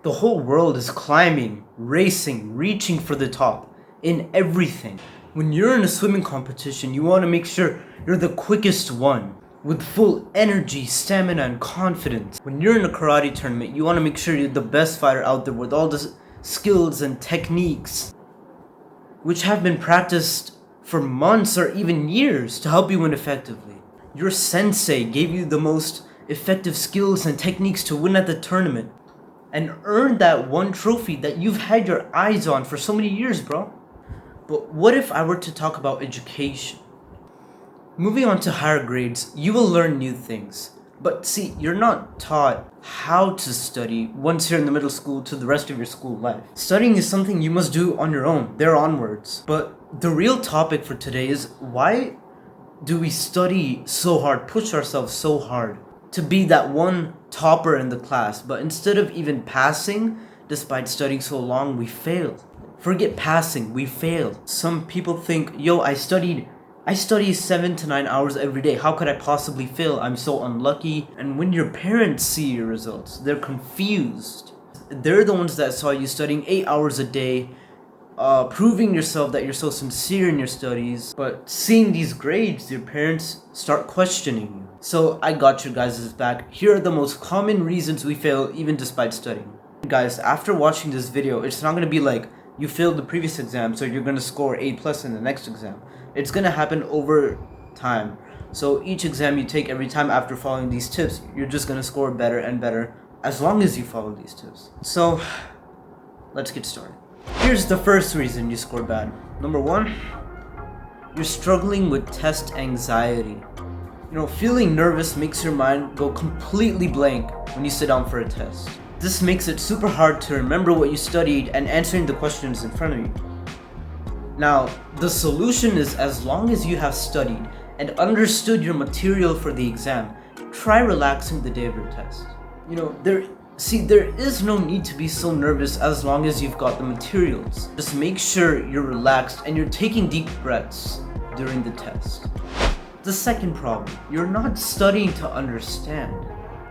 The whole world is climbing, racing, reaching for the top in everything. When you're in a swimming competition, you want to make sure you're the quickest one with full energy, stamina, and confidence. When you're in a karate tournament, you want to make sure you're the best fighter out there with all the skills and techniques which have been practiced for months or even years to help you win effectively. Your sensei gave you the most effective skills and techniques to win at the tournament and earn that one trophy that you've had your eyes on for so many years, bro. But what if I were to talk about education? Moving on to higher grades, you will learn new things. But see, you're not taught how to study once you're in the middle school to the rest of your school life. Studying is something you must do on your own, there onwards. But the real topic for today is, why do we study so hard, push ourselves so hard to be that one topper in the class, but instead of even passing, despite studying so long, we failed? Forget passing, we failed. Some people think, yo, I study 7 to 9 hours every day. How could I possibly fail? I'm so unlucky. And when your parents see your results, they're confused. They're the ones that saw you studying 8 hours a day, proving yourself that you're so sincere in your studies. But seeing these grades, your parents start questioning you. So I got you guys' back. Here are the most common reasons we fail even despite studying. Guys, after watching this video, it's not going to be like you failed the previous exam, so you're going to score A+ in the next exam. It's going to happen over time. So each exam you take, every time after following these tips, you're just going to score better and better as long as you follow these tips. So let's get started. Here's the first reason you score bad. Number 1, you're struggling with test anxiety. Feeling nervous makes your mind go completely blank when you sit down for a test. This makes it super hard to remember what you studied and answering the questions in front of you. Now, the solution is, as long as you have studied and understood your material for the exam, try relaxing the day of your test. There is no need to be so nervous as long as you've got the materials. Just make sure you're relaxed and you're taking deep breaths during the test. The second problem, you're not studying to understand.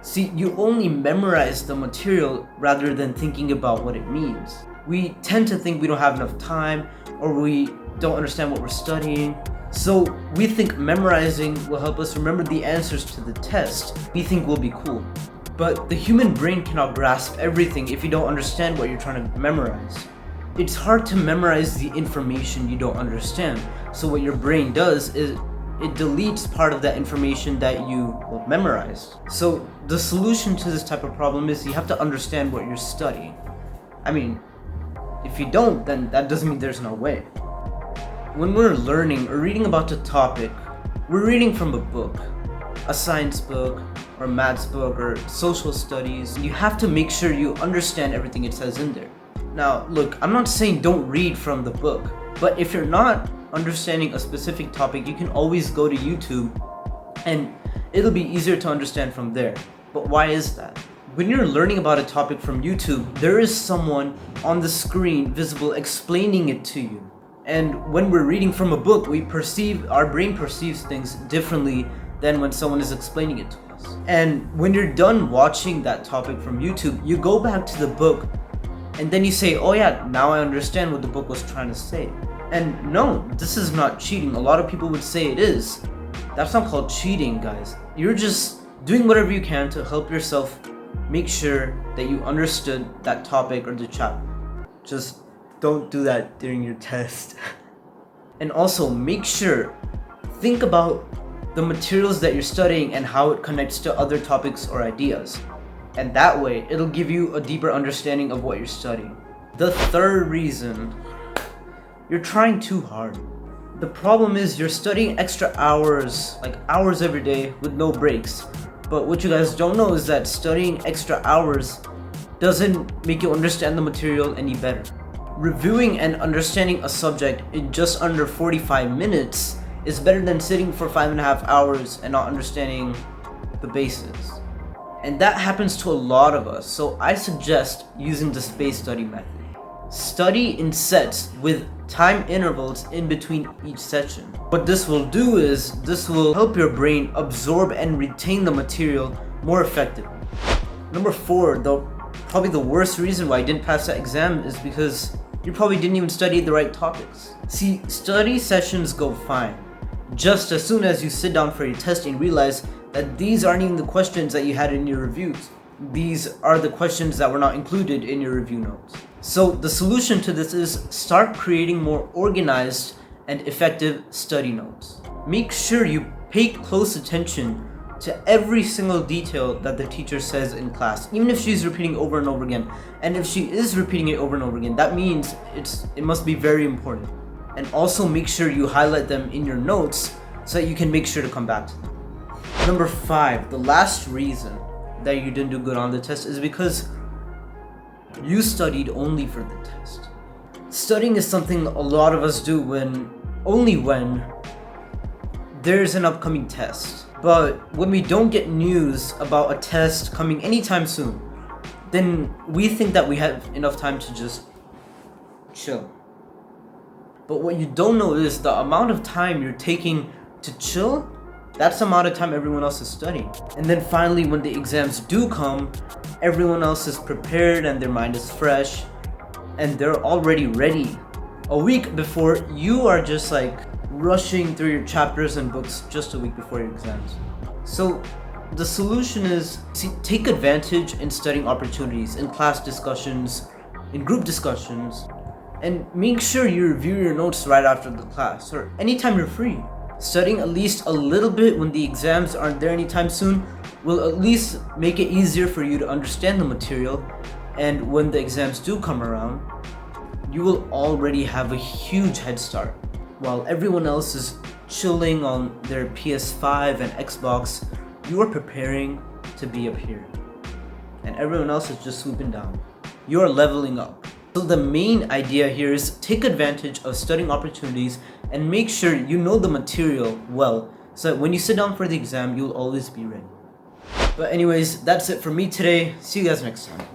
See, you only memorize the material rather than thinking about what it means. We tend to think we don't have enough time, or we don't understand what we're studying. So we think memorizing will help us remember the answers to the test. We think we'll be cool. But the human brain cannot grasp everything if you don't understand what you're trying to memorize. It's hard to memorize the information you don't understand. So what your brain does is it deletes part of that information that you memorized. So the solution to this type of problem is you have to understand what you're studying. I mean, if you don't, then that doesn't mean there's no way. When we're learning or reading about a topic, we're reading from a book, a science book, or a maths book, or social studies. You have to make sure you understand everything it says in there. Now, look, I'm not saying don't read from the book, but if you're not understanding a specific topic, you can always go to YouTube and it'll be easier to understand from there. But why is that? When you're learning about a topic from YouTube, there is someone on the screen visible explaining it to you. And when we're reading from a book, our brain perceives things differently than when someone is explaining it to us. And when you're done watching that topic from YouTube, you go back to the book and then you say, oh yeah, now I understand what the book was trying to say. And no, this is not cheating. A lot of people would say it is. That's not called cheating, guys. You're just doing whatever you can to help yourself make sure that you understood that topic or the chapter. Just don't do that during your test. And also think about the materials that you're studying and how it connects to other topics or ideas. And that way, it'll give you a deeper understanding of what you're studying. The third reason, you're trying too hard. The problem is you're studying extra hours, like hours every day with no breaks. But what you guys don't know is that studying extra hours doesn't make you understand the material any better. Reviewing and understanding a subject in just under 45 minutes is better than sitting for 5.5 hours and not understanding the basics. And that happens to a lot of us, so I suggest using the spaced study method. Study in sets with time intervals in between each session. What this will do is, this will help your brain absorb and retain the material more effectively. Number 4, the Probably the worst reason why you didn't pass that exam is because you probably didn't even study the right topics. See, study sessions go fine. Just as soon as you sit down for your test and realize that these aren't even the questions that you had in your reviews. These are the questions that were not included in your review notes. So the solution to this is start creating more organized and effective study notes. Make sure you pay close attention to every single detail that the teacher says in class, even if she's repeating over and over again. And if she is repeating it over and over again, that means it must be very important. And also make sure you highlight them in your notes so that you can make sure to come back to them. Number 5, the last reason that you didn't do good on the test is because you studied only for the test. Studying is something a lot of us do only when there's an upcoming test. But when we don't get news about a test coming anytime soon, then we think that we have enough time to just chill. But what you don't know is the amount of time you're taking to chill, that's the amount of time everyone else is studying. And then finally, when the exams do come, everyone else is prepared and their mind is fresh and they're already ready. A week before, you are just like rushing through your chapters and books just a week before your exams. So the solution is take advantage in studying opportunities, in class discussions, in group discussions, and make sure you review your notes right after the class or anytime you're free. Studying at least a little bit when the exams aren't there anytime soon will at least make it easier for you to understand the material, and when the exams do come around, you will already have a huge head start. While everyone else is chilling on their PS5 and Xbox, you are preparing to be up here. And everyone else is just swooping down. You are leveling up. So the main idea here is take advantage of studying opportunities and make sure you know the material well, so that when you sit down for the exam, you'll always be ready. But anyways, that's it for me today. See you guys next time.